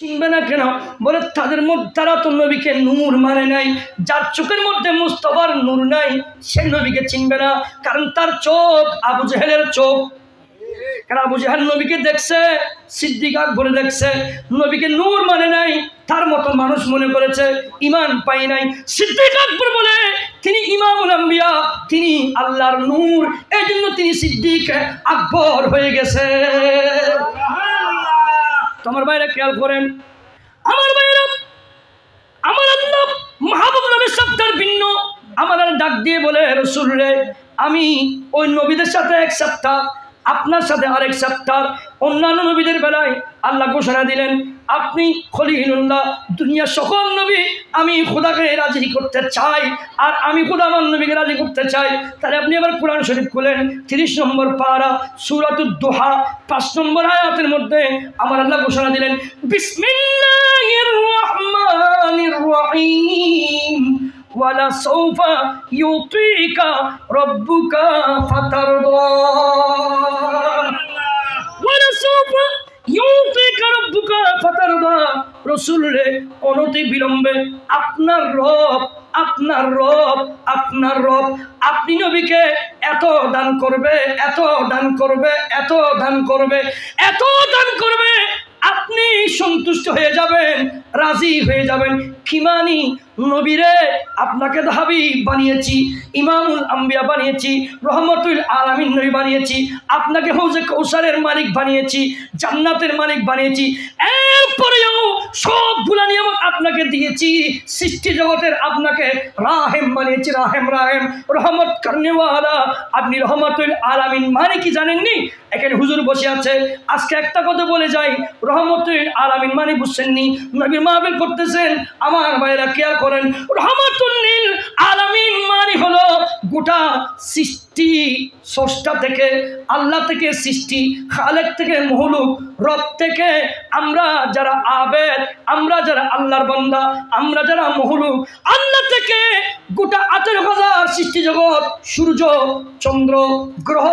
চিনবে না কেন? বলে তাদের মধ্যে তারা তো নবীকে নূর মানে নাই। যার চোখের মধ্যে মুস্তাফার নূর নাই সে নবীকে চিনবে না, কারণ তার চোখ আবু জেহেলের চোখ। কারণ আবু জেহেল নবীকে দেখছে, সিদ্দিক আকবর দেখছে, নবীকে নূর মানে নাই, তার মতো মানুষ মনে করেছে, ঈমান পায় নাই। সিদ্দিক আকবর বলে তিনি ইমামুল আম্বিয়া, তিনি আল্লাহর নূর, এই জন্য তিনি সিদ্দিক আকবর হয়ে গেছে। তোমার বাইরে খেয়াল করেন, আমার বাইরে আমার আল্লাহ মাহবুব নবীর সত্তার ভিন্ন। আমার ডাক দিয়ে বলে, রাসূল রে, আমি ওই নবীদের সাথে এক সত্তা, আপনার সাথে আরেক সত্তা। অন্যান্য নবীদের বেলায় আল্লাহ ঘোষণা দিলেন, আপনি খলিলুল্লাহ, দুনিয়ার সকল নবী আমি খোদাকে রাজি করতে চাই, আর আমি খোদা আমার নবীকে রাজি করতে চাই। তাহলে আপনি আবার কোরআন শরীফ খুলেন, 30 নম্বর পারা, সূরাতুদ দুহা, 5 নম্বর আয়াতের মধ্যে আমার আল্লাহ ঘোষণা দিলেন, বিসমিল্লাহির রহমানির রহিম, ওয়ালা সাউফা ইউতিকা রাব্বুকা ফাতারদা, ওয়ালা সাউফা ইউতিকা রাব্বুকা ফাতারদা। রাসূল রে, অনতি বিলম্বে আপনার রব, আপনার রব, আপনার রব আপনি নবীকে এত দান করবে, এত দান করবে, এত দান করবে, এত দান করবে, আপনি সন্তুষ্ট হয়ে যাবেন, রাজি হয়ে যাবেন। কি মানি? নবীরে, আপনাকে হাবিব বানিয়েছি, ইমামুল আম্বিয়া বানিয়েছি, রহমতুল আলামিন নবী বানিয়েছি, আপনাকে হৌজে কৌসারের মালিক বানিয়েছি, জান্নাতের মালিক বানিয়েছি, এরপরেও সবগুলা নিয়ামত আপনাকে দিয়েছি, সৃষ্টি জগতের আপনাকে রাহেম বানিয়েছি, রাহেম, রাহেম, রহমত করনেওয়ালা, আপনি রহমতুল আলামিন মানে কি জানেননি? এখানে হুজুর বসে আছে, আজকে একটা কথা বলে যাই, রহমতুল আলামিন মানে বুঝছেননি? নবীর মাহফিল করতেছেন, আমার ভাইরা খেয়াল করেন, রহমতুল আলামিন মানে হলো গোটা সৃষ্টি, স্রষ্টা থেকে, আল্লাহ থেকে সৃষ্টি, খালেক থেকে মহলুক, রব থেকে আমরা যারা আবেদ, আমরা যারা আল্লাহর বান্দা, আমরা যারা মহলুক, আল্লাহ থেকে গোটা 18,000 সৃষ্টি জগৎ, সূর্য, চন্দ্র, গ্রহ,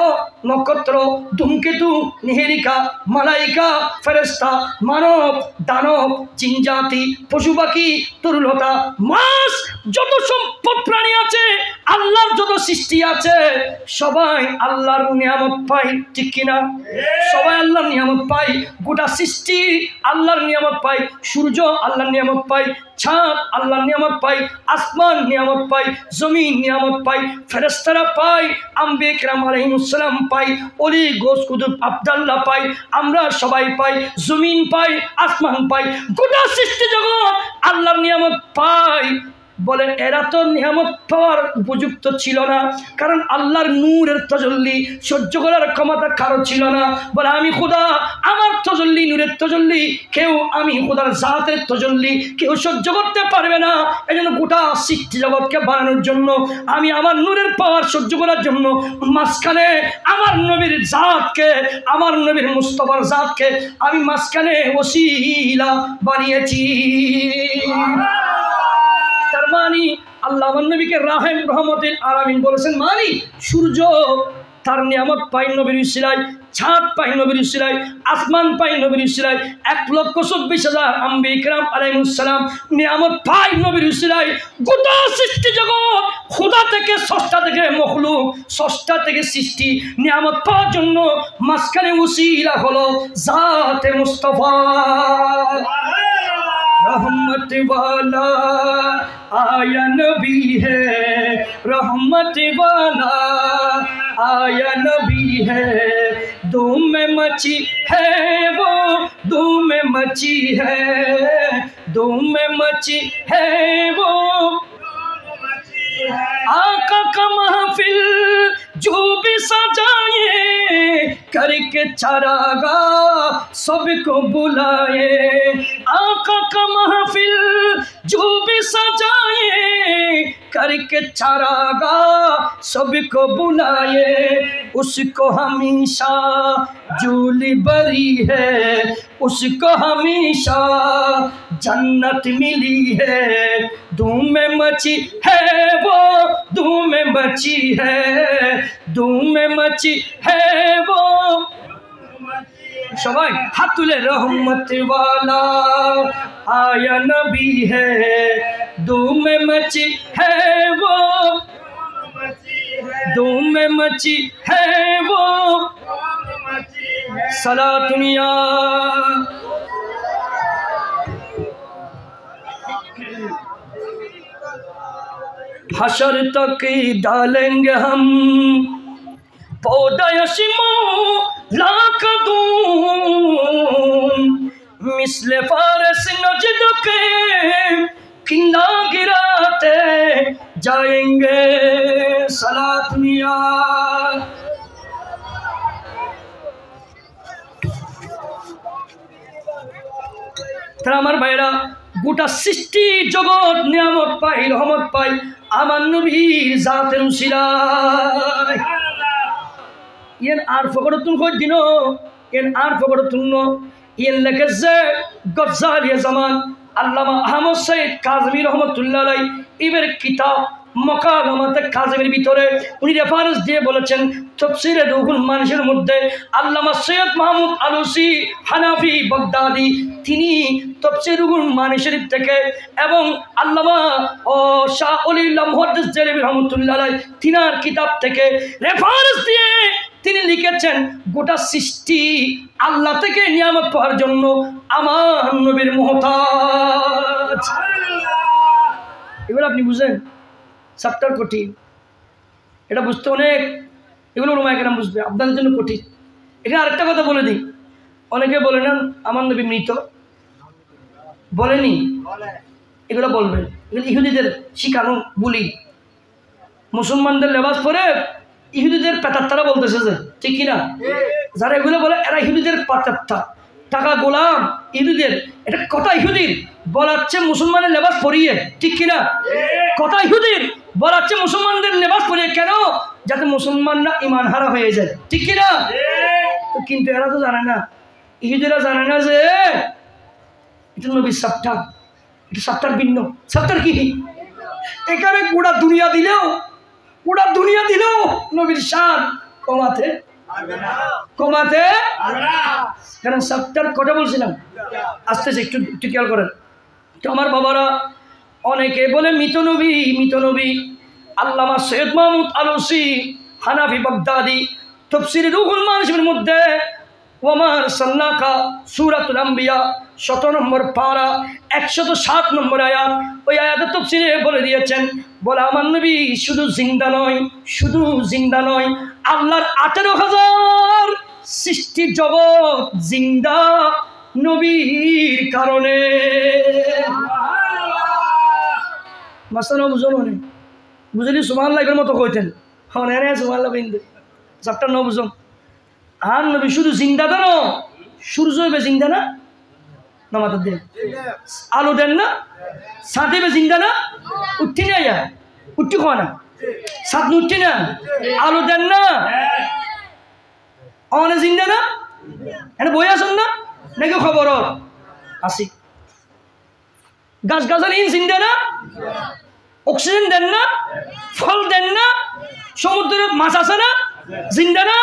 নক্ষত্র, ধূমকেতু, নিহেরিকা, মালাইকা, ফেরেশতা, মানব, দানব, জিনজাতি, পশু পাখি, তরুলতা, মাছ, যত সম্পদ প্রাণী আছে, আল্লাহর যত সৃষ্টি আছে, সবাই আল্লাহর নিয়ামত পায়, ঠিক কিনা? সবাই আল্লাহর নিয়ামত পায়, গোটা সৃষ্টি আল্লাহর নিয়ামত পায়, সূর্য আল্লাহর নিয়ামত পায়, চাঁদ আল্লাহর নিয়ামত পায়, আসমান নিয়ামত পায়, জমিন নিয়ামত পায়, ফেরেশতারা পায়, আম্বিয়া কিরাম আলাইহিস সালাম পায়, ওলি গোস কুতুব আব্দুল্লাহ পায়, আমরা সবাই পাই, জমিন পাই, আসমান পাই, গোটা সৃষ্টি জগৎ আল্লাহর নিয়ামত পায়। বলে এরা তো নিয়ামত পাওয়ার উপযুক্ত ছিল না, কারণ আল্লাহর নূরের তাজাল্লি সহ্য করার ক্ষমতা কারো ছিল না। বলে আমি খোদা, আমার তাজাল্লি, নূরের তাজাল্লি কেউ, আমি খোদার জাতের তাজাল্লি কেউ সহ্য করতে পারবে না। এই জন্য গোটা সৃষ্টি জগৎকে বানানোর জন্য, আমি আমার নূরের পাওয়ার সহ্য করার জন্য মাঝখানে আমার নবীর জাতকে, আমার নবীর মুস্তাফার জাতকে আমি মাঝখানে ওসিলা বানিয়েছি। তার মানে আল্লাহ আমার নবীকে রাহেম, রহমতুল আলামিন বলেছেন, মানে সূর্য তার নিয়ামত পাই নবীর উসিলায়, ছাদ পাই নবীর উসিলায়, আসমান পাই নবীর উসিলায়, 1,24,000 আম্বিয়া কিরাম আলাইহিস সালাম নিয়ামত পাই নবীর উসিলায়। গোটা সৃষ্টি জগৎ খোদা থেকে, স্রষ্টা থেকে মখলুক, স্রষ্টা থেকে সৃষ্টি নিয়ামত পাওয়ার জন্য মাঝখানে উসিলা হলো জাতে মুস্তাফা। रहमत वाला आया नबी है, रहमत वाला आया नबी है, धूम में मची है वो, धूम में मची है, धूम में मची है वो, आका का महफिल जो भी सजाए, करके चरागा सबको बुलाए, आका का महफिल जो भी सजाए, करके चरागा सबको बुलाए, उसको हमेशा जूली बरी है, उसको हमेशा जन्नत मिली है, धूम में मची है वो, धूम में मची है, धूम में मची है वो। সবাই হাত তুলে, রহমত ওয়ালা आया नबी है धूम मची है वो धूम मची है वो सला दुनिया हशर तक डालेंगे हम पौधा यशिमो लाख दूं मिसले फारस नजद के किन्ना गिराते जाएंगे सला दुनिया তারা আমার ভাইরা গোটা সৃষ্টি জগৎ নিয়ামত পাই রহমত পাই আমার নবীর জাতের উসিলায় ইয়েন আর ফকরতুন কই দিন ইয়েন আর ফকরতুন ইয়েন লেখেছে গজ্জালি জামান আল্লামা আহমদ সৈয়দ কাজেমী রহমতুল্লাহ আলাইহি ইবের কিতাব মকালামাতে কাজেমের ভিতরে উনি রেফারেন্স দিয়ে বলেছেন তাফসীরে রুহুল মানিসের মধ্যে আল্লামা সৈয়দ মাহমুদ আলুসি হানাফি বাগদাদি তিনি তাফসীর রুহুল মানিস শরীফ থেকে এবং আল্লামা শাহ ওলিউল্লাহ মুহাদ্দিস জেলেবি রহমাতুল্লাহ আলাইহি তিনার কিতাব থেকে রেফারেন্স দিয়ে তিনি লিখেছেন গোটা সৃষ্টি আল্লাহ থেকে নিয়ামত পাওয়ার জন্য আমার নবীর মুহতাজ। এগুলো আপনি বুঝেন চ্যাপ্টার কঠিন, এটা বুঝতে অনেক এগুলো ওলামায়ে কেরাম বুঝবে, আপনাদের জন্য কঠিন। এখানে আরেকটা কথা বলে দিই, অনেকে বলে না আমার নবী মৃত, বলেনি, এগুলো বলবেন, এগুলো ইহুদিদের শিখানো বুলি। মুসলমানদের লেবাস পরে ইহুদিদের পেতাত্তারা বলতেছে যে ঠিক কিনা, যারা এগুলো বলে এরা ইহুদিদের পেতাত্তা, টাকা গোলাম ইহুদিদের, এটা কথা ইহুদির বলাচ্ছে মুসলমানের লেবাস পরিয়ে, ঠিক কিনা কথা ইহুদির বলাচ্ছে মুসলমানদের লেবাস পরিয়ে, কেন যাতে মুসলমানরা ইমান হারা হয়ে যায়, ঠিক কিনা। কিন্তু এরা তো জানে না, ইহুদিরা জানে না যে এটা নবীর সাপ্টার, এটা সাপ্টার ভিন্ন। সাপ্টার কি? এখানে গোটা দুনিয়া দিলেও নবীর শান কমাতে কারণ সাপ্টার কটা বলছিলাম, আসতেছে একটু খেয়াল করেন তো আমার বাবারা। অনেকে বলে মৃত নবী। আল্লামা সৈয়দ মাহমুদ আলুসি হানাফি বাগদাদি তাফসীরে রুহুল মানিসের মধ্যে ওমার সাল্লাকা সূরাতুল আম্বিয়া 17 নম্বর পারা 107 নম্বর আয়াত, ওই আয়াতে তাফসীরে বলে দিয়েছেন, বলে আমার নবী শুধু জিন্দা নয়, আল্লাহর 18,000 সৃষ্টি জগৎ জিন্দা নবীর কারণে। মাস্টার বুঝুন বুঝলি সুবহানাল্লাহ এর মতো কইতেন, হ্যাঁ সুবহানাল্লাহ বিন্দু চ্যাপ্টার 9 বুঝুন। আর নবী শুধু জিন্দা দেন, সূর্য হবে জিন্দা না, নামাজ দেন, আলো দেন না, সাথে জিন্দা না, উঠি না, উঠি খাওয়া না, সাত উঠি না, আলো দেন না, অনে জিন্দা না, এটা বই আসেন না নাকি খবর আসি, গাছ গাছালি জিন্দা না, অক্সিজেন দেন না, ফল দেন না, সমুদ্রে মাছ আছে না, জিন্দা না,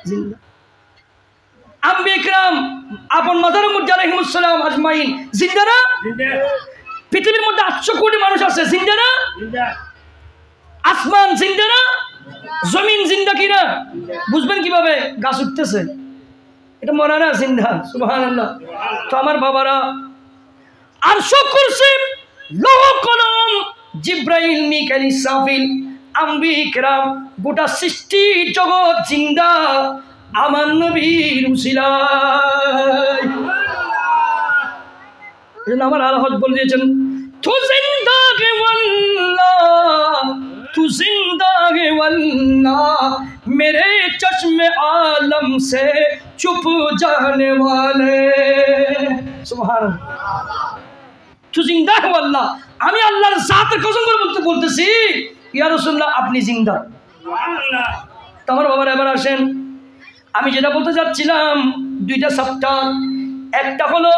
জিন্দা। আম্বিয়া কিরাম আপন মাজারের মধ্যে আলাইহিমুস সালাম আজমাইন জিন্দা না, পৃথিবীর মধ্যে 800 কোটি মানুষ আছে, জিন্দা না, আসমান জিন্দা না, জমিন জিন্দা কিনা বুঝবেন কিভাবে, গাছ উঠতেছে, এটা মরা না, জিন্দা, সুবহানাল্লাহ। তো আমার বাবারা, আরশ কুরসি লৌহ কলম জিব্রাইল মিকাইল ইসরাফিল আম্বিয়া কিরাম গোটা সৃষ্টি জগৎ জিন্দা আমার নবীর উসিলায়। আমার আল্লাহ বলে দিয়েছেন, তু জিন্দা গে ওয়াল্লাহ মেরে চশমে আলম সে চুপ জানে ওয়ালে, সুবহানাল্লাহ। তু জিন্দা হে ওয়াল্লাহ, আমি আল্লাহর জাতের কসম করে বলতেছি ইয়া রাসূলুল্লাহ আপনি জিন্দা। তো আমার বাবার এবার আসেন, আমি যেটা বলতে যাচ্ছিলাম, 2টা চ্যাপ্টার। একটা হলো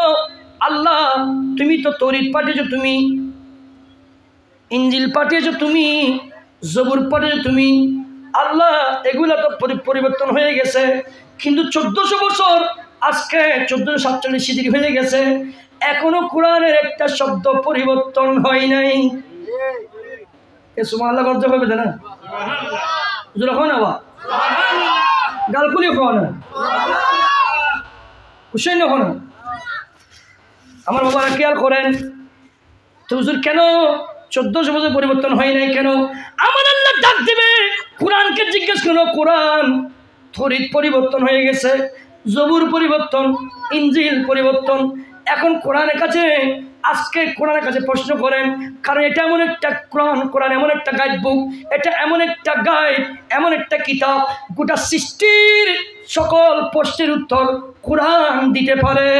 আল্লাহ তুমি তো তৌরাত পাঠিয়েছো, তুমি ইনজিল পাঠিয়েছো, তুমি জবুর পাঠিয়েছো, তুমি আল্লাহ এগুলা তো পরিবর্তন হয়ে গেছে, কিন্তু 1400 বছর আজকে 1447 হিজরি হয়ে গেছে, এখনো কোরআনের একটা শব্দ পরিবর্তন হয় নাই। সুবহানাল্লাহ করতে হবে না? যখন আবার গালকুলি হওয়া না, হুসেন হন। আমার বাবারা খেয়াল করেন তো, হুজুর কেন 1400 বছর পরিবর্তন হয় নাই কেন? আমার আল্লাহ ডাক দিবে, কোরআনকে জিজ্ঞেস করো, কোরআন তরিত পরিবর্তন হয়ে গেছে, জবুর পরিবর্তন, ইনজিল পরিবর্তন। এখন কোরআনের কাছে, আজকে কোরআনের কাছে প্রশ্ন করেন, কারণ এটা এমন একটা কোরআন এমন একটা গাইড বুক, এটা এমন একটা গাইড, এমন একটা কিতাব, গোটা সৃষ্টির সকল প্রশ্নের উত্তর কোরআন দিতে পারে।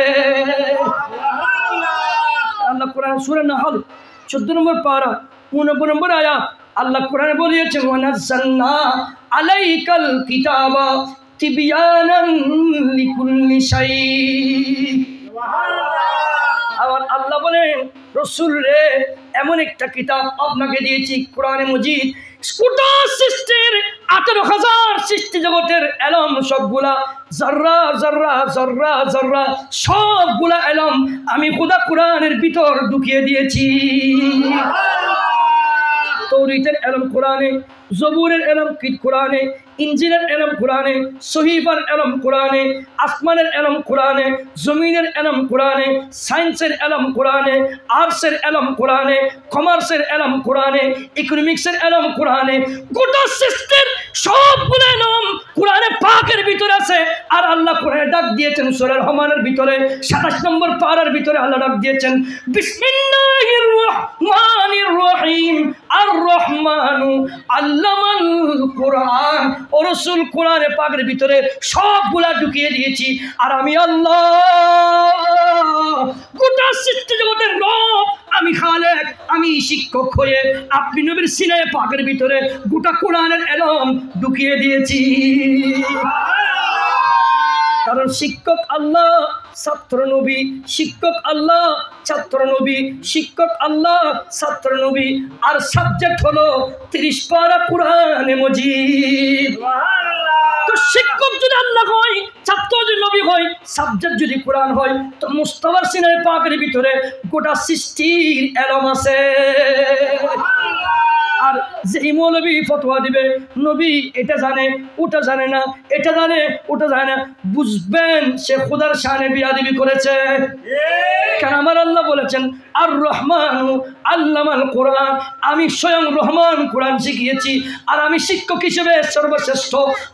আল্লাহ কোরআন সূরা নাহল 14 নম্বর পারা 89 নম্বর আয়াত আল্লাহ কোরআনে বলেছেন, ওয়ানাজ্জালনা আলাইকাল কিতাবা তিবয়ানান লিকুল্লি শাই। আর আল্লাহ বলেন, রাসূল রে, এমন একটা কিতাব আপনাকে দিয়েছি, কোরআনে মজিদ, গোটা সৃষ্টির 18,000 সৃষ্টি জগতের এলম, সবগুলা জাররা জাররা জাররা জাররা সবগুলা এলম আমি খোদা কোরআনের ভিতর ঢুকিয়ে দিয়েছি। তৌরাতের এলম কোরআনে, জবুরের এলম কোরআনে, ইনজিলের এলম কোরআনে, সহিফার এলম কোরআনে, আসমানের এলম কোরআনে, জমিনের এলম কোরআনে, সায়েন্সের এলম কোরআনে, আর্টসের এলম কোরআনে, কমার্সের এলম কোরআনে, ইকোনমিক্সের এলম কোরআনে, গোটা সৃষ্টির সবগুলো এলম কোরআনে পাকের ভিতরে আছে। আর আল্লাহ কোরআনে ডাক দিয়েছেন সূরা রহমানের ভিতরে 27 নম্বর পারার ভিতরে আল্লাহ ডাক দিয়েছেন, বিসমিল্লাহির রহমানির রহিম, আর রহমানু আল্লামাল কোরআন। ও রাসূল, কোরআনে পাকের ভিতরে সবগুলা ঢুকিয়ে দিয়েছি। আর আমি আল্লাহ গোটা সৃষ্টি জগতের রব, আমি খালেক, আমি শিক্ষক হয়ে আপনি নবীর সিনায়ে পাকের ভিতরে গোটা কোরআনের এলম ঢুকিয়ে দিয়েছি। কারণ শিক্ষক আল্লাহ, ছাত্র নবী, শিক্ষক আল্লাহ, ছাত্র নবী, শিক্ষক আল্লাহ, ছাত্র নবী। আর সাবজেক্ট হলো 30 পারা কোরআনে মজিদ। তো শিক্ষক যদি আল্লাহ হয়, ছাত্র যদি নবী হয়, সাবজেক্ট যদি কোরআন হয়, তো মুস্তাফার সিনায়ে পাকের ভিতরে গোটা সৃষ্টির এলম আছে। আর যেই মৌলবী ফতোয়া দিবে, নবী এটা জানে, ওটা জানে না, এটা জানে, ওটা জানে না, বুঝবেন সে খোদার শানে বিয়াদবি করেছে। কারণ আমার আল্লাহ বলেছেন, আর রহমানু আল্লামাল কোরআন, আমি স্বয়ং রহমান কোরআন শিখিয়েছি। আর আমি শিক্ষক হিসেবে সর্বশ্রেষ্ঠ,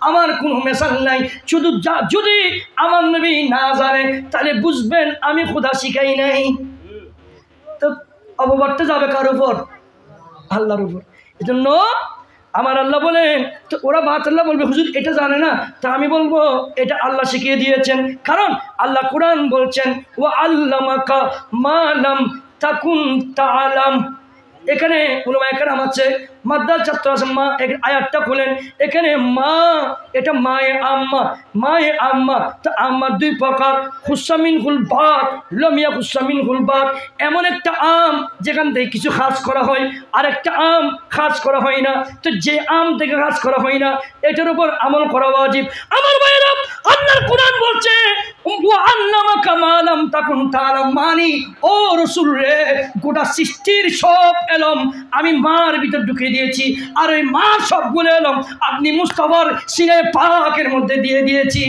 আমার কোনো মেসাল নাই। শুধু যদি আমার নবী না জানে, তাহলে বুঝবেন আমি খোদা শিখাই নাই। তো অববাদটা যাবে কার উপর? আল্লাহর উপর। এজন্য আমার আল্লাহ বলেন, তো ওরা বাতাল্লাহ বলবে, হুজুর এটা জানে না, তা আমি বলবো এটা আল্লাহ শিখিয়ে দিয়েছেন। কারণ আল্লাহ কোরআন বলছেন, ওয়া আল্লামাকা মা লাম তাকুন তাআলাম। এখানে উলামায়ে কেরাম আছে, মাদ্রাসা ছাত্র আছে, মা আয়াতটা খুলেন, এখানে মা, এটা মায়ে আম্মা, মায়ে আম্মা। তো আম্মা দুই প্রকার, খুসামিন হুলবাত, লমিয়া খুসামিন হুলবাত। এমন একটা আম যেখান থেকে কিছু খাস করা হয়, আর একটা আম খাস করা হয় না। তো যে আম থেকে খাস করা হয় না, এটার উপর আমল করা ওয়াজিব। আমার ভাইরা, আল্লাহর কোরআন বলছে, ওয়া আল্লামাকা মা লাম তাকুন তাআলাম, মানি ও রাসূল রে, গোটা সৃষ্টির সব এলম আমি মার ভিতর ঢুকিয়ে দিয়েছি। আর ওই মা সবগুলো এলম আপনি মুস্তাফার সিনায়ে পাকের মধ্যে দিয়ে দিয়েছি।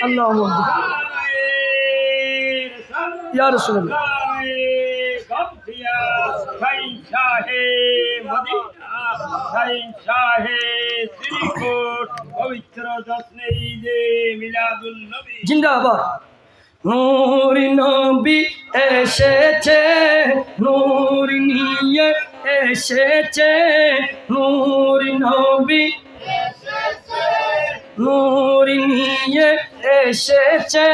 আল্লাহু আকবার, ইয়া রাসূলুল্লাহ। জিন্দাবাদ। নূর নবী এসেছে, নূর নিয়ে এসেছে, নূর নবী নূর নিয়ে এসেছে,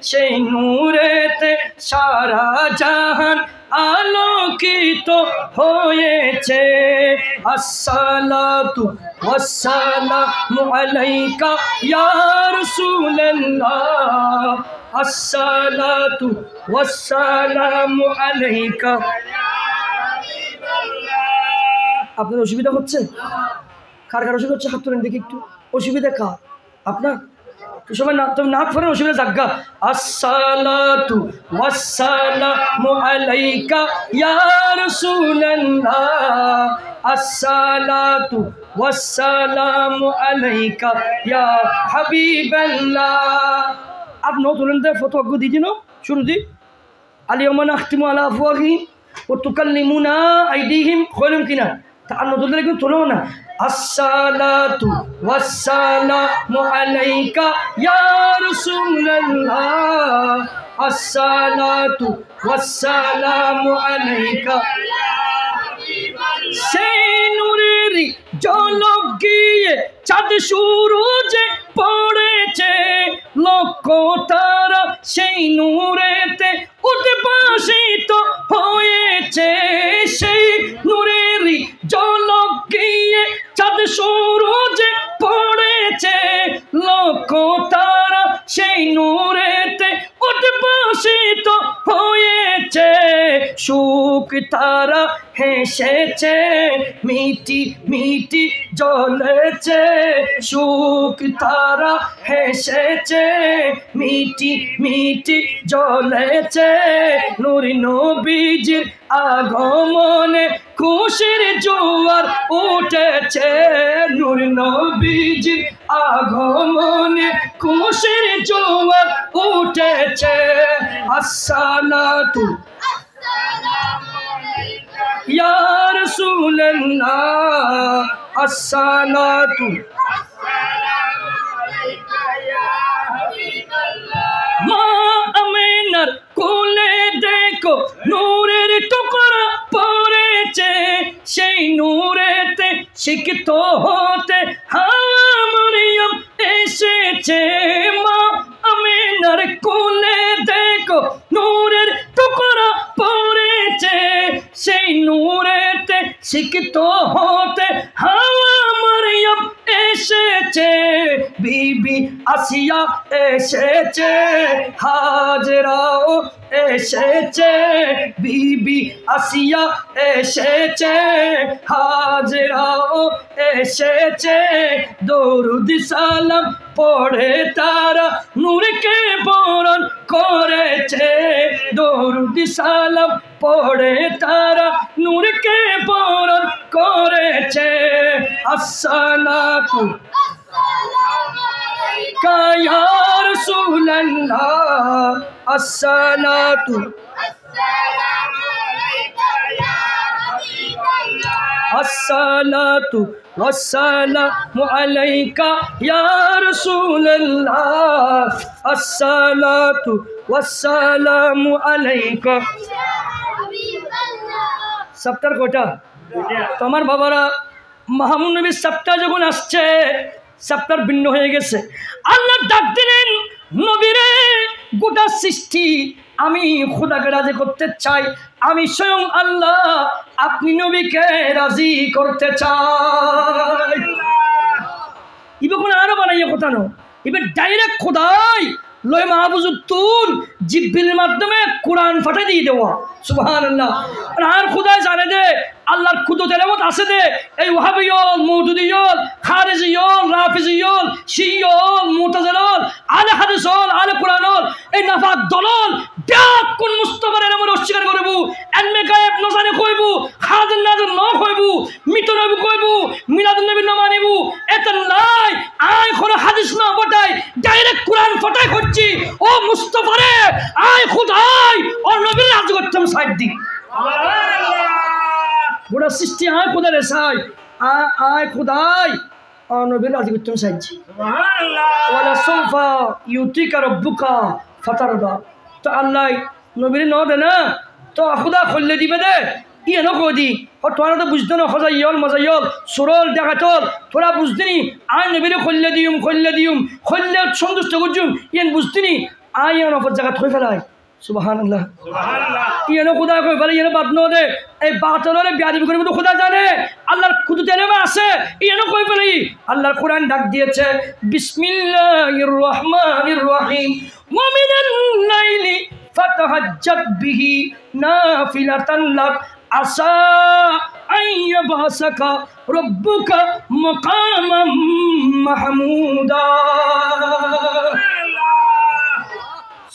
সেই নূরেতে সারা জাহান আলোকিত হয়েছে। আসসালাতু ওয়াসসালামু আলাইকা ইয়া রাসূলুল্লাহ, আসসালাতু ওয়াসসালামু আলাইকা। আপনার অসুবিধা হচ্ছে? কার কার অসুবিধা হচ্ছে? হাত তুলেন দেখি একটু। অসুবিধা কার? আপনার? সবাই না তুমি নাক ফেরেন অসুবিধা জাগা আসসালাতু ওয়াসসালামু আলাইকা ইয়া রাসূলুল্লাহ আসসালাতু ওয়াসসালামু আলাইকা ইয়া হাবিবাল্লাহ। आप नौ तुरंत फतवा को दीजिए ना शुरू दी अलियौमा नख्तिमु अला अफ़वाहिहिम व तुकल्लिमुना अयदीहिम खोलम किना तान्नो तो लेकिन तुलो ना अस्सलातु वस्सलामु अलैका या रसूलल्लाह अस्सलातु वस्सलामु अलैका সেই নূরেরই ঝলক গিয়ে চাঁদ সূরজে পড়েছে লক্ষ তারা সেই নূরেতে উদ্ভাসিত হয়েছে সেই নূরেরই ঝলক গিয়ে চাঁদ সূরজে পড়েছে লক্ষ তারা সেই নূরেতে উদ্ভাসিত হয়েছে সুখ তারা হেসেছে মিটি মিটি জ্বলেছে সুখ তারা হেসেছে মিটি মিটি জ্বলেছে নূর নবীজির আগমনে খুশির জোয়ার উঠেছে নূর নবীজির আগমনে খুশির জোয়ার উঠেছে আসসালাতু या रसूल अल्लाह अस्सलातु माँ अमीनर कोले देखो नूरेर टुकड़ा पड़ेছে সেই নূরেতে শিক্ষিত হতে হাওয়া মরিয়ম এসেছে মা আমিনার কোলে দেখো নূরের টুকরা পড়েছে সেই নূরেতে শিক্ষিত হতে হাওয়া মরিয়ম এসেছে বিবি আসিয়া এসেছে হাজরাও এসেছে বিবি আসিয়া এসেছে হাজরাও এসেছে দরুদ সালাম পড়ে তারা নূরকে বরণ করেছে দরুদ সালাম পড়ে তারা নূরকে বরণ করেছে আসসালাতু या रसूल अल्लाह अस्सलातु अस्सलातु वस्सलामु अलैका या रसूल अल्लाह अस्सलातु वस्सलामु अलैका सप्ताह कोटा তোমার বাবারা মাহমুদ নবীর সপ্তাহ যখন আসছে সপ্তাহ ভিন্ন হয়ে গেছে আল্লাহ ডাক দিলেন নবীরে গোটা সৃষ্টি আমি খোদাকে রাজি করতে চাই আমি স্বয়ং আল্লাহ আপনি নবীকে রাজি করতে চাই ইবে কোন আরো বানাইয়া কথা নো ইবে ডাইরেক্ট খোদাই লয় মাহফুজুত তুল জিব্রিলের মাধ্যমে কোরআন ফাটাই দিয়ে দেওয়া সুবহানাল্লাহ আর খোদা জানে দে আল্লাহর কুদরত এলামত আছে দে এই ওয়াহাবিয়ল মওদুদিয়ল খারিজিয়ল রাফিজিয়ল শিয়ল মুতাজিলাল আলে হাদিসল আলে কোরআনল এই নাফাক দলল ব্যাক কোন মুস্তাফার এলামত অস্বীকার করব এলমে গায়েব ন জানে কইব হাদিস নাজর ন কইব মৃত নবী কইব মিলাদুন নবী না মানিব এত নাই আয় কোন হাদিস না বটাই ডাইরেক্ট কোরআন ফটাই করছি ও মুস্তাফারে আয় খোদাই ও নবীর রাজ করতাম সাইড দি গোটা সৃষ্টি আয় খোদা রে সাই আয় খোদাই ও নবীর রাজ করতাম সাইড সুবহানাল্লাহ ওয়ালা সুফা ইউতিকা রাব্বুকা ফাতারদা তো আল্লাহ নবীর ন দে না তো খোদা খুললে দিবে দে ইয়ে ন কদি ও তোরা তো বুঝতে না খজাইয়ল মজাইয়ল সুরল দেখাতল তোরা বুঝদিনি আয় নবীরে খুললে দিউম খুললে সন্তুষ্ট করছুম ইয়েন বুঝদিনি আয় ইয়ে নফর জায়গা থই ফেলাই সুবহানাল্লাহ সুবহানাল্লাহ ইয়ে ন খোদা কই ফেলে ইয়ে বাদ ন দে এই বাতলরে বিয়াদি করে তো খোদা জানে আল্লাহর কুদরত এলেমা আছে ইয়ে ন কই ফেলি আল্লাহর কোরআন ডাক দিয়েছে বিসমিল্লাহির রহমানির রহিম ওয়া মিনাল লাইলি ফাতাহাজ্জাত বিহি নাফিলাতান লাক আসা আইয়াবাসাকা রব্বুকা মাকামাম মাহমুদা।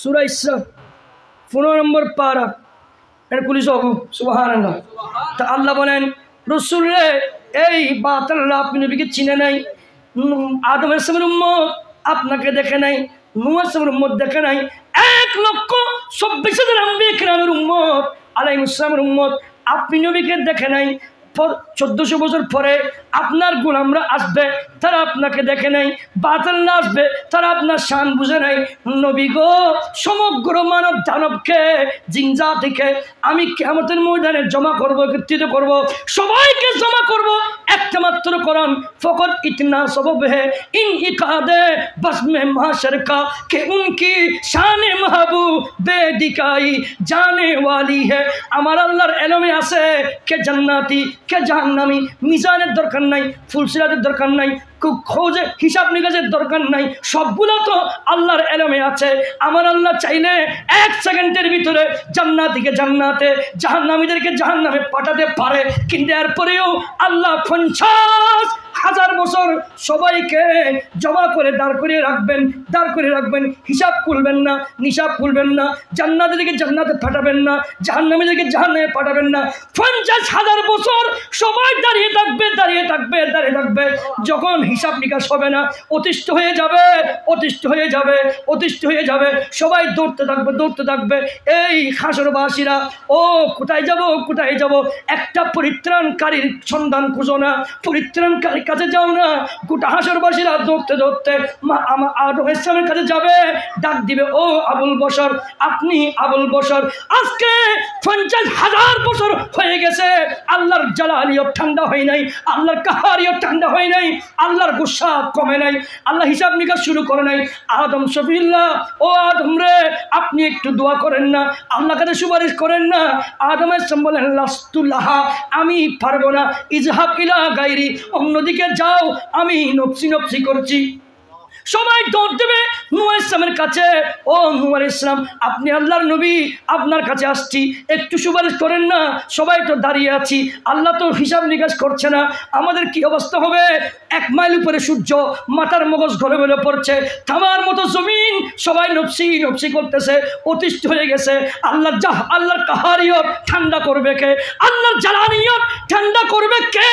সূরা ইসরা 15 নম্বর পারা, এর পুলিশ সুবহানাল্লাহ। তা আল্লাহ বলেন, রসুল রে, এই বাতিলরা আপনি নবীকে চিনে নাই। আদম আলাইহিস উম্মত আপনাকে দেখে নাই, নূহ আলাইহিস উম্মত দেখে নাই। 1,24,000 আম্বিয়া কিরামের উম্মত আলাইহিস সালামের উম্মত আপনি নবীকে দেখে নাই। 1400 বছর পরে আপনার গোলামরা আসবে, তারা আপনাকে দেখে নাই। বাতিলরা আসবে, তারা আপনার শান বুঝে নাই। নবী গো, সমগ্র মানব দানবকে, জিনজাতিকে আমি কিয়ামতের ময়দানে জমা করব, একত্রিত করব, সবাইকে জমা করব। একটা মাত্র কোরআন, ফকত ইতনা সবব হে ইন ইকাদে বস মে মাশর কা কে উনকি শান মাহবুব বেদিকাই জানে ওয়ালি হে। আমার আল্লাহর এলমে আছে কে জান্নাতি কে জাহান্নামী। মিজানের দরকার নাই, ফুলসিরাতের দরকার নাই, খোঁজে হিসাব নিকাজের দরকার নাই, সবগুলো তো আল্লাহর এলমে আছে। আমার আল্লাহ চাইলে 1 সেকেন্ডের ভিতরে জান্নাতীকে জান্নাতে, জাহান্নামীদেরকে জাহান্নামে পাঠাতে পারে। কিন্তু এরপরেও আল্লাহ 50,000 বছর সবাইকে জমা করে দাঁড় করিয়ে রাখবেন। হিসাব খুলবেন না, নিসাব খুলবেন না। জান্নাতীদেরকে জান্নাতে পাঠাবেন না, জাহান্নামীদেরকে জাহান্নামে পাঠাবেন না। 50,000 বছর সবাই দাঁড়িয়ে থাকবে। যখন হিসাব নিকাশ হবে না, অতিষ্ঠ হয়ে যাবে, সবাই দৌড়তে থাকবে। এই হাসরবাসীরা, ও কোথায় যাব? একটা পরিত্রাণকারীর সন্ধান খুঁজো না, পরিত্রাণকারীর কাছে যাও না। গোটা হাসরবাসীরা দৌড়তে আদম আলাইহিস সালামের কাছে যাবে, ডাক দিবে, ও আবুল বশর, আপনি আবুল বশর। আজকে 50,000 বছর হয়ে গেছে, আল্লাহর জালালিয়ত ঠান্ডা হয় নাই, আল্লাহর কাহারিয়ত ঠান্ডা হয় নাই, আল্লাহর গুসা কমে নাই, আল্লাহ হিসাব নিকাশ শুরু করে নাই। আদম শফিউল্লাহ, ও আদম রে, আপনি একটু দোয়া করেন না, আল্লাহর কাছে সুপারিশ করেন না। আদম আলাইহিস সালাম বলেন, লাস্তুল্লাহা, আমি পারবো না, ইজহাব ইলা গায়রি, অন্যদিকে যাও, আমি নফসি করছি। সবাই দৌড় দেবে নূহ আলাইহিস সালামের কাছে। ও নূহ আলাইহিস সালাম, আপনি আল্লাহর নবী, আপনার কাছে আসছি, একটু সুপারিশ করেন না। সবাই তো দাঁড়িয়ে আছি, আল্লাহ তো হিসাব নিকাশ করছে না, আমাদের কি অবস্থা হবে? 1 মাইল উপরে সূর্য, মাথার মগজ ঘরে পড়ছে, থামার মতো জমিন, সবাই নফসি করতেছে, অতিষ্ঠ হয়ে গেছে। আল্লাহর কাহারিয়ত ঠান্ডা করবে কে? আল্লাহর জালালিয়ত ঠান্ডা করবে কে?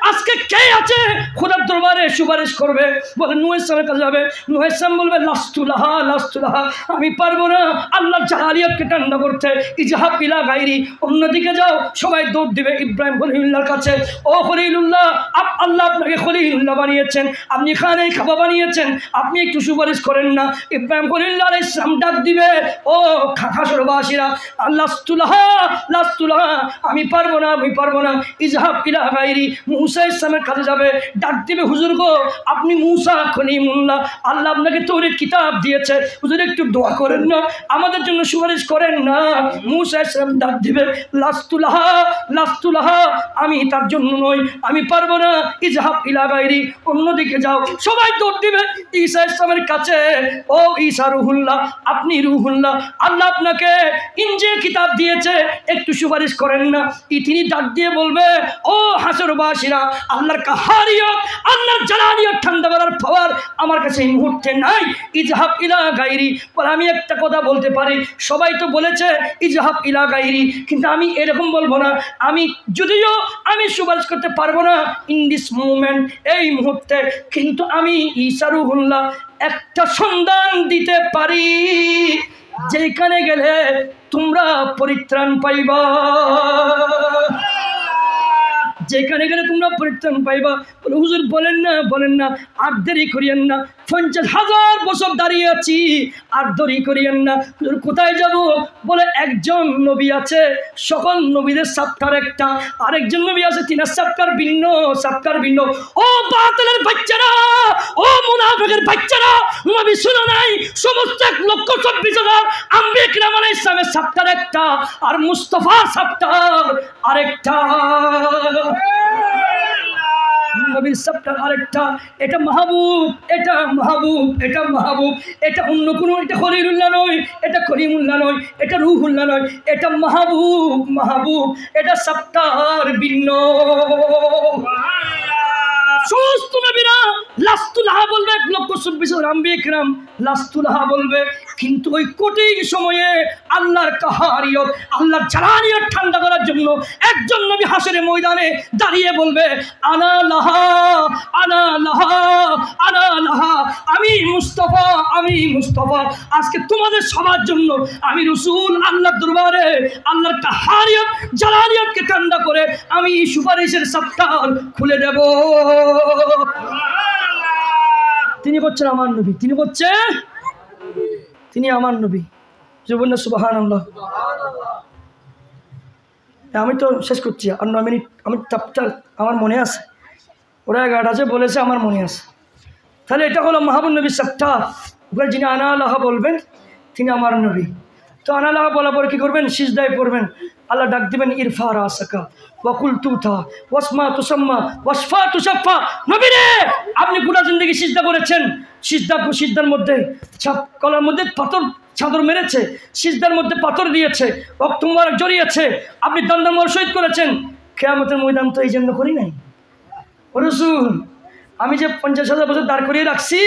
আজকে কে আছে খোদার দরবারে সুপারিশ করবে? বলে নূহ আলাইহিস সালামের কাছে যাবে। নূহ আলাইহিস সালাম বলবে, লাস্তুলাহা, আমি পারবো না আল্লাহর জালালিয়তকে ঠান্ডা করতে, ইজহাব ইলা গায়রি, অন্যদিকে যাও। সবাই দৌড় দিবে ইব্রাহিম খলিলুল্লাহর কাছে। ও খলিলুল্লাহ, আল্লাহ আপনাকে খলিলুল্লাহ বানিয়েছেন, আপনি খানে খাবা বানিয়েছেন, আপনি একটু সুপারিশ করেন না। ইব্রাহিম খলিলুল্লাহ আলাইহিস সালাম ডাক দিবে, ও হাসরবাসীরা, লাস্তুলাহা, আমি পারবো না, ইজহাব ইলা গায়রি, মূসা আলাইহিস সালামের কাছে যাবে, ডাক দিবে, হুজুর গো, আপনি মূসা খলিমুল্লাহ, আল্লাহ আপনাকে তৌরাত কিতাব দিয়েছে, হুজুর একটু দোয়া করেন না, আমাদের জন্য সুপারিশ করেন না। মূসা আলাইহিস সালাম ডাক দিবে, লাস্তুলাহা, আমি তার জন্য নই, আমি পারবো না, ইজহাব ইলা গায়রি, অন্যদিকে যাও। সবাই দৌড় দিবে ঈসা আলাইহিস সালামের কাছে। ও ঈসা রুহুল্লাহ, আপনি রুহুল্লাহ, আল্লাহ আপনাকে ইনজিল কিতাব দিয়েছে, একটু সুপারিশ করেন না। তিনি ডাক দিয়ে বলবে, ও হাসরবাসীরা, আল্লাহর কাহারিয়ত, আল্লাহর জালালিয়ত ঠান্ডা করার পাওয়ার আমার কাছে এই মুহূর্তে নাই, ইজহাব ইলা গায়রি। বলে, আমি একটা কথা বলতে পারি, সবাই তো বলেছে ইজহাব ইলা গায়রি, কিন্তু আমি এরকম বলবো না। যদিও আমি সুপারিশ করতে পারবো না ইন দিস মুভমেন্ট, এই মুহূর্তে, কিন্তু আমি ঈসা রুহুল্লাহ একটা সন্ধান দিতে পারি, যেখানে গেলে তোমরা পরিত্রাণ পাইবা, যেখানে গেলে তোমরা পরিত্রাণ পাইবা। হুজুর বলেন না, আর দেরি করিয়েন না, 50,000 বছর দাঁড়িয়ে আছি, আর দেরি করিয়েন না। হুজুর কোথায় যাব? বলে, একজন নবী আছে, সকল নবীদের সাপ্তার একটা, আরেকজন নবী আছে, তিনার সাপ্তার ভিন্ন। ও বাতিলের বাচ্চারা, ও মুনাফিকের বাচ্চারা, নবী শুনো নাই, সমস্ত 1,24,000 আম্বিয়া কিরাম আলাইহিস সালামের সাপ্তার একটা, আর মুস্তাফার সাপ্তার আরেকটা, নবীর সাপ্তার আরেকটা। এটা মাহবুব, এটা অন্য কোনো, এটা খলিলুল্লাহ নয়, এটা কলিমুল্লাহ নয়, এটা রুহুল্লাহ নয়, এটা মাহবুব, মাহবুব, এটা সত্তার ভিন্ন। সমস্ত নবীরা লাস্তুলাহা বলবে, 1,24,000 আম্বিয়া কিরাম লাস্তুলাহা বলবে, কিন্তু ওই কঠিন সময়ে আল্লাহর কাহারিয়ত, আল্লাহর জালালিয়ত ঠান্ডা করার জন্য একজন নবী হাসরের ময়দানে দাঁড়িয়ে বলবে আনা লাহা, আনা লাহা, আনা লাহা, আমি মুস্তাফা, আমি মুস্তাফা। আজকে তোমাদের সবার জন্য আমি রাসূল আল্লাহর দরবারে আল্লাহর কাহারিয়ত জালালিয়তকে ঠান্ডা করে আমি সুপারিশের সাপ্তার খুলে দেব। তিনি বলছেন আমার নবী, তিনি বলছেন তিনি আমার নবী। সুবহানাল্লাহ। আমি তো শেষ করছি, আর 9 মিনিট। আমি চাপটা আমার মনে আছে, ওরা 11টা আছে বলেছে, আমার মনে আছে। তাহলে এটা হলো মাহবুব নবী সত্তা। ওখানে যিনি আনা আল্লাহ বলবেন তিনি আমার নবী। তো আনা আল্লাহ বলার পরে কী করবেন? সিজদায় পড়বেন। আল্লাহ ডাক দিবেন ইরফা রাসাকা ওয়াকুল তুথা ওয়াসমা তুসাম্মা ওয়াসফা তুসাফা। নবী রে, আপনি গোটা জিন্দগি সিজদা করেছেন, সিজদার মধ্যে কলার মধ্যে পাথর চাদর মেরেছে, সিজদার মধ্যে পাথর দিয়েছে, রক্ত মুবারক জড়িয়েছে, আপনি দণ্ডমর শহীদ করেছেন। কিয়ামতের ময়দান তো এই জন্য করি নাই। ও রাসূল, আমি যে 50,000 বছর দাঁড় করিয়ে রাখছি,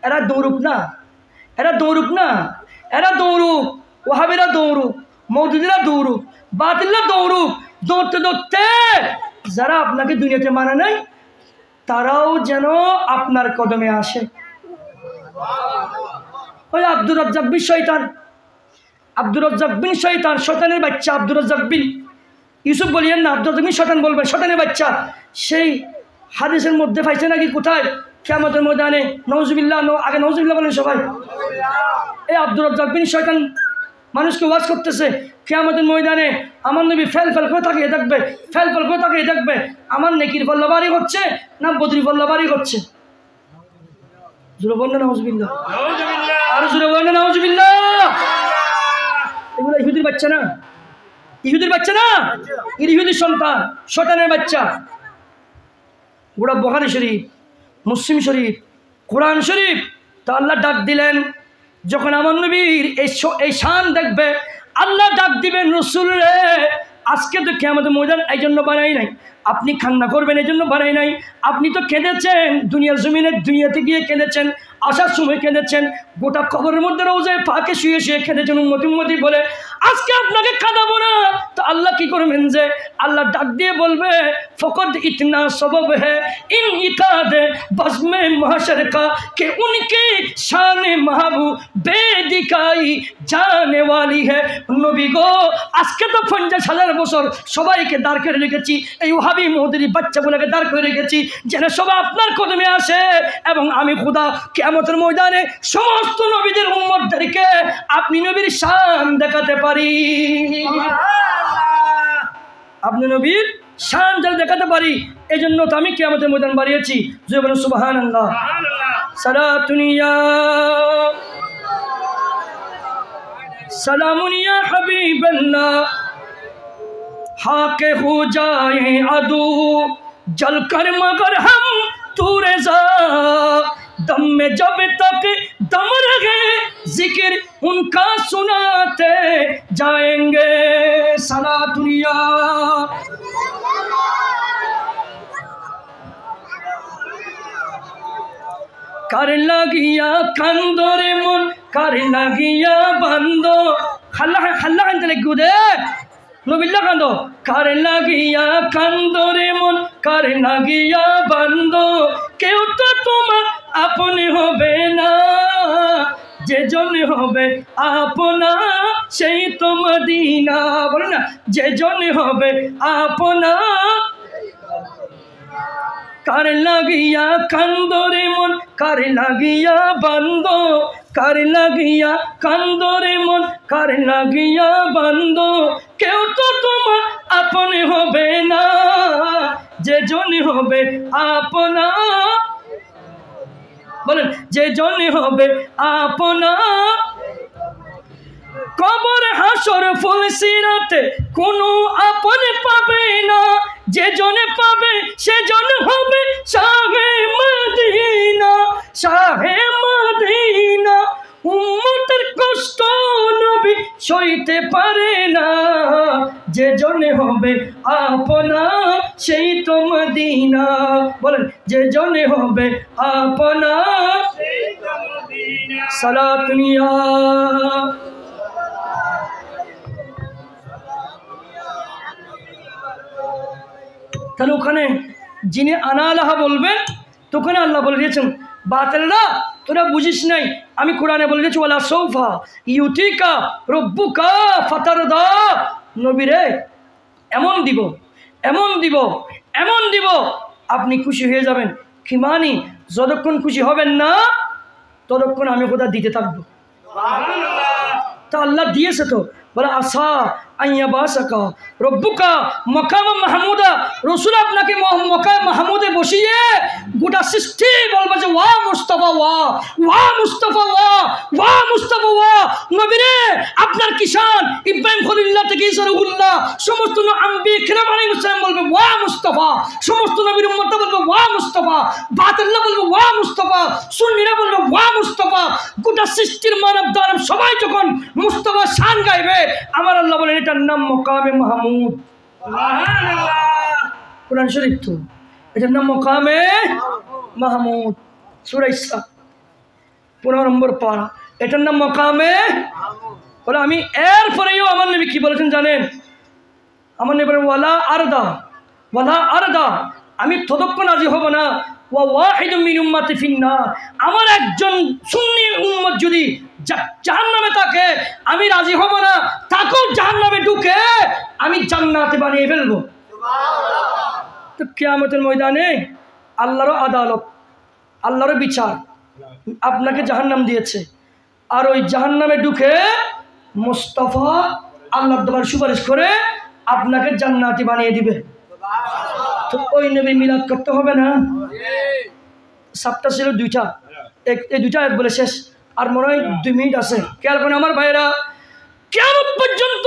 এরা দৌড়ুক না, এরা দৌড়ুক না, এরা দৌড়ুক, ওয়াহাবিরা দৌড়ুক, মওদুদিরা দৌড়ুক, বাতিলরা দৌড়ুক। দৌড়তে দৌড়তে যারা আপনাকে দুনিয়াতে মানে নাই, তারাও যেন আপনার কদমে আসে। ওই আব্দুর রাজ্জাক বিন শয়তান, আব্দুর রাজ্জাক বিন শয়তান, শয়তানের বাচ্চা আব্দুর রাজ্জাক বিন ইউসুফ বলিয়েন না, আব্দুর রাজ্জাক বিন শয়তান বলবেন, শয়তানের বাচ্চা। সেই হাদিসের মধ্যে পাইছে নাকি কোথায়? কিয়ামতের ময়দানে। নাউজুবিল্লাহ, আগে নাউজুবিল্লাহ বলেন সবাই। এই আব্দুর রাজ্জাক বিন শয়তান মানুষকে ওয়াজ করতেছে, কিয়ামতের ময়দানে আমার নবী ফেল ফেল করে তাকিয়ে থাকবে, ফেল ফেল করে তাকিয়ে থাকবে, আমার নেকির পাল্লা বাড়ি হচ্ছে না বদরি পাল্লা বাড়ি হচ্ছে। জোরে বলেন নাউজুবিল্লাহ, আর জোরে বলেন নাউজুবিল্লাহ। এগুলো ইহুদির বাচ্চা না, ইহুদির বাচ্চা না, ইহুদির সন্তান, শয়তানের বাচ্চা। গোটা বুখারী শরীফ, মুসলিম শরীফ, কোরআন শরীফ। তো আল্লাহ ডাক দিলেন, যখন আমার নবীর এই শান দেখবে, আল্লাহ ডাক দিবেন রাসূল রে, আজকে তো কিয়ামতের ময়দান এই জন্য বানাই নাই, আপনি কান্না করবেন এই জন্য বানাই নাই। আপনি তো কেঁদেছেন দুনিয়ার জমিনে, দুনিয়াতে গিয়ে কেঁদেছেন, আসার সময় কেঁদেছেন, গোটা কবরের মধ্যে রোজায় পাকে শুয়ে শুয়ে কেঁদেছেন উম্মতি উম্মতি বলে। আজকে আপনাকে কাঁদাবো না। তো আল্লাহ কি করবেন যে আল্লাহ ডাক দিয়ে বলবে ফকদ ইতনা সবব है इन इकाद बज़्म महशर का कि उनके शान महबूब बेदिकाई जाने वाली है। নবী গো, আজকে তো 50,000 বছর সবাইকে দাঁড় করে রেখেছি, এই ওয়াহাবি মওদুদি বাচ্চাগুলোকে দাঁড় করে রেখেছি যেন সবাই আপনার কদমে আসে, এবং আমি খোদা কিয়ামতের ময়দানে সমস্ত নবীদের উম্মতদেরকে আপনি নবীর শান দেখাতে পারি, আপনি নবীর শান যেন দেখাতে পারি। এই জন্য তো আমি কিয়ামতের ময়দান বাড়িয়েছি। যে বলেন সুবহানাল্লাহ। সালাতুনিয়া सलामुनिया हबीबल्लाह, हाके हो जाए अदू जल कर मगर हम तू रज़ा, दम में जब तक दम रहे जिक्र उनका सुनाते जाएंगे। सलातुनिया कर लगिया कंदोरे मन कर लगिया बंदो खल्ला खल्ला अंत लग गुदे नबिल्ला कांदो कर लगिया कंदोरे मन कर लगिया बंदो केउ तो तुम्हार अपने होबे ना, যে জন হবে আপনা সেই তো মদিনা। বলে না, যে জন হবে আপনা कर लगिया कंदोरे मन कर लगिया बंदो कर लगिया कंदोरे मन कर लगिया बंदो केउ तो तुम्हार अपने होबे ना, जे जन होबे अपना। बोलें जे जन होबे अपना। कबर हासर ফুলসিরাতে কোনো আপন পাবে না, যে জনে পাবে সে জন হবে শাহে মদিনা, শাহে মদিনা। উম্মতের কষ্ট সইতে পারে না, যে জনে হবে আপনা সেই তো মদিনা। বলেন, যে জনে হবে আপনা সেই তো মদিনা। সালাত নিয়া তাহলে ওখানে যিনি আনালাহা বলবেন, তো ওখানে আল্লাহ বলে দিয়েছেন বাতিলরা তোরা বুঝিস নাই, আমি কোরআনে বলে দিয়েছি ওয়ালা সৌফা ইউতিকা রব্বুকা ফাতারদা। নবী রে এমন দিব, এমন দিব, এমন দিব আপনি খুশি হয়ে যাবেন। কি মানি? যতক্ষণ খুশি হবেন না ততক্ষণ আমি কোথা দিতে থাকবো। তা আল্লাহ দিয়েছে তো, বলে আসা আইয়া বাসাকা রব্বুকা মাকাম মাহমুদা। রসুল আপনাকে মক্কা মাহমুদে বসিয়ে গোটা সৃষ্টি বলবে যে ওয়া মুস্তাফা, ওয়া ওয়া মুস্তাফা, ওয়া ওয়া মুস্তাফা, ওয়া নবী রে আপনার কিষান ইব্রাহিম খলিল্লাহ থেকে ঈসা রুহুল্লাহ সমস্ত আম্বিয়া কিরাম আলাইহিস সালাম বলবে ওয়া মুস্তাফা, সমস্ত নবীর উম্মতরা বলবে ওয়া মুস্তাফা, বাতিলরা বলবে ওয়া মুস্তাফা, সুন্নিরা বলবে ওয়া মুস্তাফা। গোটা সৃষ্টির মানব দানব সবাই যখন মুস্তাফা শান গাইবে, আমার আল্লাহ বলেন এটার নাম মকামে মাহমুদ। কোরআন শরীফ তো, এটার নাম মকামে মাহমুদ। সূরা ইসরা 15 নম্বর পারা, এটার নাম মকামে। বলে আমি এরপরেও আমার নবী কি বলেছেন জানেন? আমার নবী বলেন ওয়ালা আরদা, ওয়ালা আরদা, আমি ততক্ষণ রাজি হব না ওয়া ওয়াহিদুম মিন উম্মতি ফিন্নার, আমার একজন সুন্নি উম্মত যদি জাহান্নামে থাকে আমি রাজি হব না তাকেও জাহান্নামে ঢুকে আমি জান্নাতে বানিয়ে ফেলবো। তো কিয়ামতের ময়দানে আল্লাহর আদালত, আল্লাহর বিচার, আপনাকে জাহান্নাম দিয়েছে, আর ওই জাহান্নামে ঢুকে মুস্তাফা আল্লাহর দরবারে সুপারিশ করে আপনাকে জান্নাতি বানিয়ে দিবে। তো ওই নবীর মিলাদ করতে হবে না? সাতটা ছিল দুইটা, এই দুইটা বলে শেষ, আর মনে হয় 2 মিনিট আছে। খেয়াল করেন আমার ভাইরা, কিয়ামত পর্যন্ত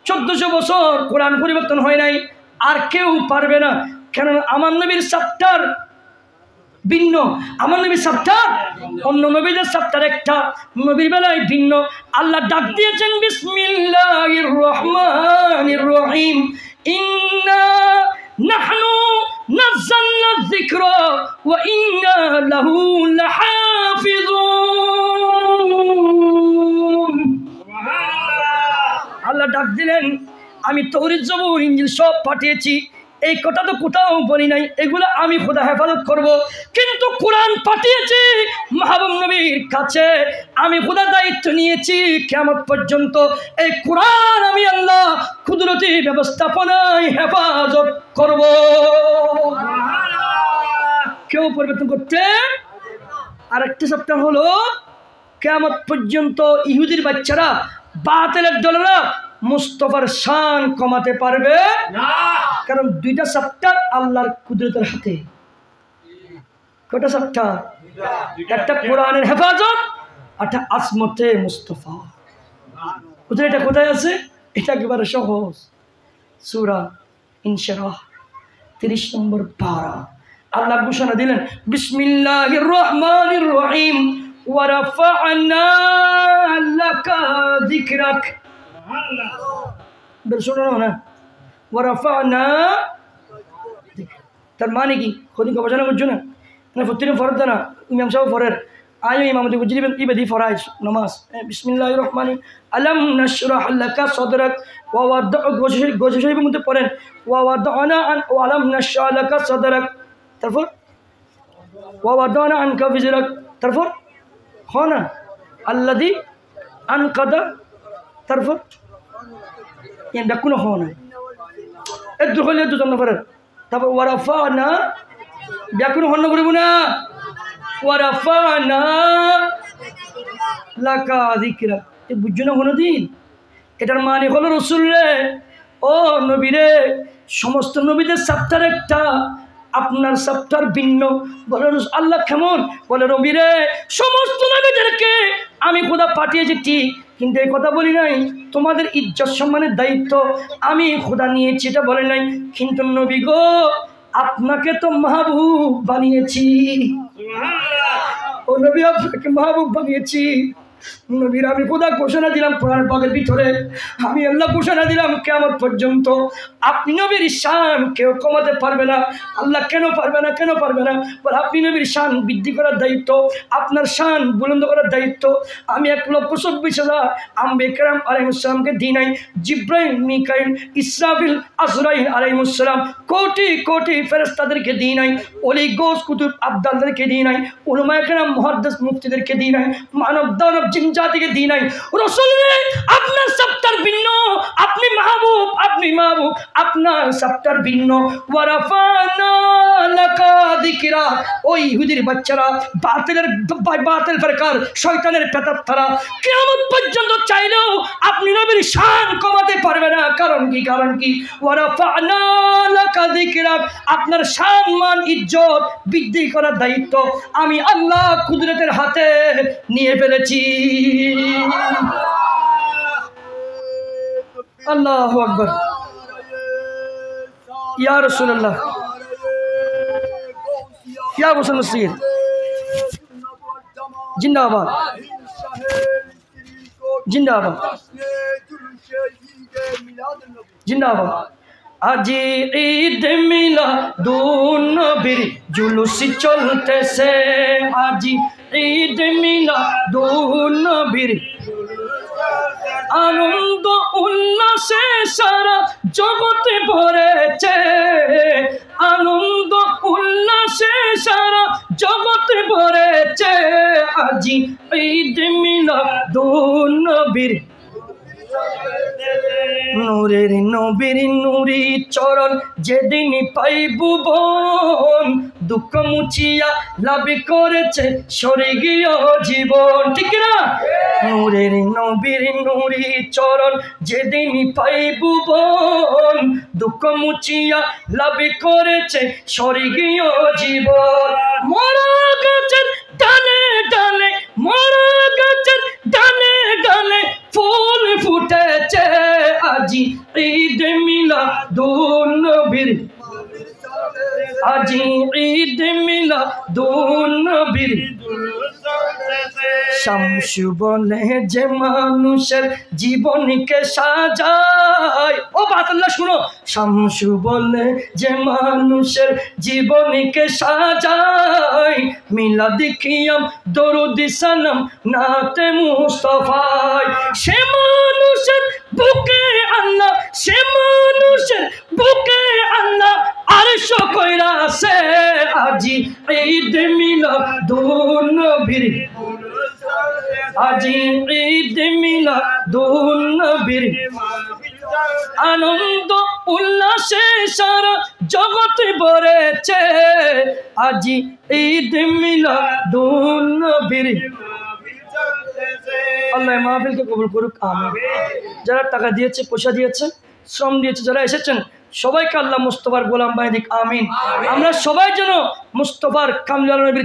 1400 বছর কোরআন পরিবর্তন হয় নাই, আর কেউ পারবে না। কেন? আমার নবীর চ্যাপ্টার ভিন্ন, আমার নবীর চ্যাপ্টার অন্য নবীদের চ্যাপ্টার একটা, নবীর বেলায় ভিন্ন। আল্লাহ ডাক দিয়েছেন বিসমিল্লাহির রহমানির রহিম, ইন্না নাহনু নাযালনা যিকরা ওয়া ইন্না লাহু লাহাফিজুন। আল্লাহ ডাক দিলেন আমি তাওরাত জবুর ইনজিল সব পাঠিয়েছি, এই কথা তো কোথাও বলি নাই, এগুলো আমি খোদা হেফাজত করব, কিন্তু কোরআন পাঠিয়েছি মাহবুব নবীর কাছে, আমি খোদা দায়িত্ব নিয়েছি কিয়ামত পর্যন্ত এই কোরআন আমি আল্লাহ কুদরতি ব্যবস্থাপনায় হেফাজত করব, কেউ পরিবর্তন করতে। আরেকটা সপ্তাহ হলো কিয়ামত পর্যন্ত ইহুদির বাচ্চারা, বাতিলের দলেরা মুস্তাফার শান কমাতে পারবে না, কারণ 2টা চ্যাপ্টার আল্লাহর কুদরতের হাতে। কয়টা চ্যাপ্টার? একটা কোরআনের হেফাজত, একটা আসমতে মুস্তাফা। কোথায় এটা কোথায় আছে? এটা একেবারে সহজ, সূরা ইনশিরাহ 30 নম্বর পারা। আল্লাহ ঘোষণা দিলেন বিসমিল্লাহির রহমানির রহিম ওয়া রাফা'না লাকা যিকরাক। শুনো না, ওয়া রাফা'না, তার মানে কি? খোদিকে বোঝানো বুঝছো না? প্রতিদিন ফরজ না, ইমাম সাহেব ফরের আয়ো ইমামতি বুঝলি ইবাদি ফরাইজ নামাজ। বিসমিল্লাহির রহমানির আলাম নাশরাহ লাকা সাদরাক ওয়া ওয়াদা, গোশ শরীফের মধ্যে পড়েন ওয়া ওয়াদানা আন ওয়া আলাম নাশরাহ লাকা সাদরাক, তারপর ওয়া ওয়াদানা আনকা বিজরাক, তারপর হনা আল্লাযী আনকাদা, তারপর ইয়ান ডাকুনো হনা এদ হলে দুজন ফরের, তারপর ওয়া রাফা'না ব্যাকুন হন্য করিব না, ওয়া রাফা'না লাকা যিকরাক। এ বুঝছো না কোনোদিন? এটার মানে হলো রসুল রে, ও নবী রে, সমস্ত নবীদের চ্যাপ্টার একটা, আপনার চ্যাপ্টার ভিন্ন। বলে আল্লাহ কেমন? বলে নবী রে, সমস্ত নবীদেরকে আমি খোদা পাঠিয়েছি ঠিক, কিন্তু এই কথা বলি নাই তোমাদের ইজ্জত সম্মানের দায়িত্ব আমি খোদা নিয়েছি, এটা বলে নাই। কিন্তু নবী গো, আপনাকে তো মাহবুব বানিয়েছি, ও নবী আপনাকে মাহবুব বানিয়েছি। নবীর আমি খোদা ঘোষণা দিলাম কোরআন পাকের ভিতরে, আমি আল্লাহ ঘোষণা দিলাম কিয়ামত পর্যন্ত আপনি নবীর শান কেউ কমাতে পারবে না। আল্লাহ কেন পারবে না, কেন পারবে না? বলে আপনি নবীর শান বৃদ্ধি করার দায়িত্ব, আপনার শান বুলন্দ করার দায়িত্ব আমি 1,24,000 আম্বিয়া কেরাম আলাইহিস সালামকে দিই নাই। জিব্রাইল, মিকাইল, ইসরাফিল, আজরাইল আলাইহিস সালাম কোটি কোটি ফেরেশতাদেরকে দিই নাই। ওলি গোস কুতুব আব্দালদেরকে দিই নাই। উলামায়ে কেরাম মুহাদ্দিস মুফতিদেরকে দিই নাই। মানব দানব জিন জাতিকে দিই নাই। রাসূল আপনার সত্তার ভিন্ন, আপনি মাহবুব, আপনি মাহবুব, আপনার সত্তার ভিন্ন। ওয়ারাফানা লাকা যিকরা, ওই ইহুদির বাচ্চারা, বাতিল ফেরকার শয়তানের পেতাত্তারা কিয়ামত পর্যন্ত চাইলেও আপনি নবীর শান কমাতে পারবে না। কারণ কি? কারণ কি? ওয়ারাফানা লাকা যিকরা, আপনার শান মান ইজ্জত বৃদ্ধি করার দায়িত্ব আমি আল্লাহ কুদরতের হাতে নিয়ে ফেলেছি। আল্লাহু আকবার। ইয়া রাসূলুল্লাহ, ইয়া মুসলিম জিন্দাবাদ, জিন্দাবাদ, জিন্দাবাদ। আজি ঈদ মিলাদুন নবীর জুলুস চলতেছে, আজি ঈদ মিলাদুন নবীর আনন্দ উল্লাসে সারা জগতে ভরেছে, আনন্দ উল্লাসে সারা জগতে ভরেছে। আজি ঈদ মিলাদুন নবীর নূরের নবীর নুরি চরণ যেদিন পাইব বন, দুঃখ মুছিয়া লাভ করেছে স্বর্গীয় জীবন। ঠিক না? নূরের নবীর নুরি চরণ যেদিন পাইব বন, দুঃখ মুছিয়া লাভ করেছে স্বর্গীয় জীবন। মরা গাছের ডালে ডালে, মরা গাছের ডালে ডালে ফুল ফুটেছে, আজি ঈদ মিলাদুন নবীর, আজি ঈদ মিলাদুন নবীর। শামসু বলে যে মানুষের জীবনকে সাজায়, ও বাতাল্লাহ শুনো, শামসু বলে যে মানুষের জীবনকে সাজায়, মিলাদ কিয়াম দরুদ সালাম নাতে মুস্তাফায়। সে মানুষের বুকে আল্লাহ, সে মানুষের বুকে আল্লাহ আরশ কইরাছে, আজি ঈদ মিলাদুন নবীর, আজি ঈদ মিলাদুন নবীর আনন্দ উল্লাসে সারা জগৎ ভরেছে, আজি ঈদ মিলাদুন নবীর। আল্লাহ মাহফিলকে কবুল করুক, আমিন। যারা টাকা দিয়েছে, পয়সা দিয়েছে, শ্রম দিয়েছে, যারা এসেছেন সবাইকে আল্লাহ মুস্তফার গোলাম বানিয়ে দিক, আমিন। আমরা সবাই যেন মুস্তফার কামলিওয়ালা নবীর